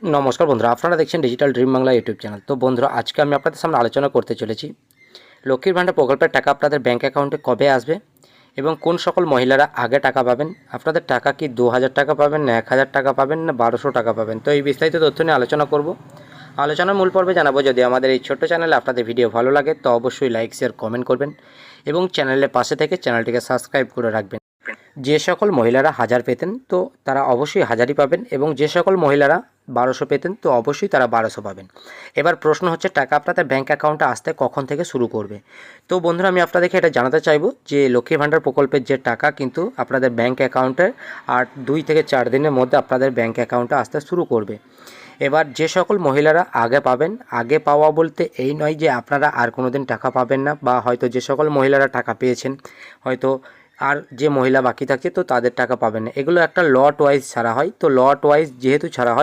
নমস্কার বন্ধুরা, আপনারা দেখছেন digital dream Bangla YouTube channel. তো বন্ধুরা, আজকে আমি আপনাদের সামনে আলোচনা করতে চলেছি লক্ষ্মীর ভাণ্ডার প্রকল্পের টাকা আপনাদের ব্যাঙ্ক অ্যাকাউন্টে কবে আসবে এবং কোন সকল মহিলারা আগে টাকা পাবেন। আপনাদের টাকা কি 2000 টাকা পাবেন, না 1000 টাকা পাবেন, না 1200 টাকা পাবেন। তো এই বিস্তারিত তথ্য নিয়ে আলোচনা করব। আলোচনার মূল পর্বে জানাবো, যদি আমাদের এই ছোট্ট চ্যানেলে আপনাদের ভিডিও ভালো লাগে তো অবশ্যই লাইক, শেয়ার, কমেন্ট করবেন এবং চ্যানেলের পাশে থেকে চ্যানেলটিকে সাবস্ক্রাইব করে রাখবেন। যে সকল মহিলারা 1000 পেতেন তো তারা অবশ্যই 1000ই পাবেন এবং যে সকল মহিলারা 1200 পেতেন তো অবশ্যই তারা 1200 পাবেন। এবার প্রশ্ন হচ্ছে, টাকা আপনাদের ব্যাঙ্ক অ্যাকাউন্টে আসতে কখন থেকে শুরু করবে। তো বন্ধুরা, আমি আপনাদেরকে এটা জানাতে চাইবো যে লক্ষ্মী ভাণ্ডার প্রকল্পের যে টাকা কিন্তু আপনাদের ব্যাঙ্ক অ্যাকাউন্টে আর 2 থেকে 4 দিনের মধ্যে আপনাদের ব্যাঙ্ক অ্যাকাউন্টে আসতে শুরু করবে। এবার যে সকল মহিলারা আগে পাবেন, আগে পাওয়া বলতে এই নয় যে আপনারা আর কোনো দিন টাকা পাবেন না, বা হয়তো যে সকল মহিলারা টাকা পেয়েছেন হয়তো আর যে মহিলা বাকি থাকছে তো তাদের টাকা পাবেন না। এগুলো একটা লট ওয়াইজ ছাড়া হয়। তো লট ওয়াইজ যেহেতু ছাড়া হয়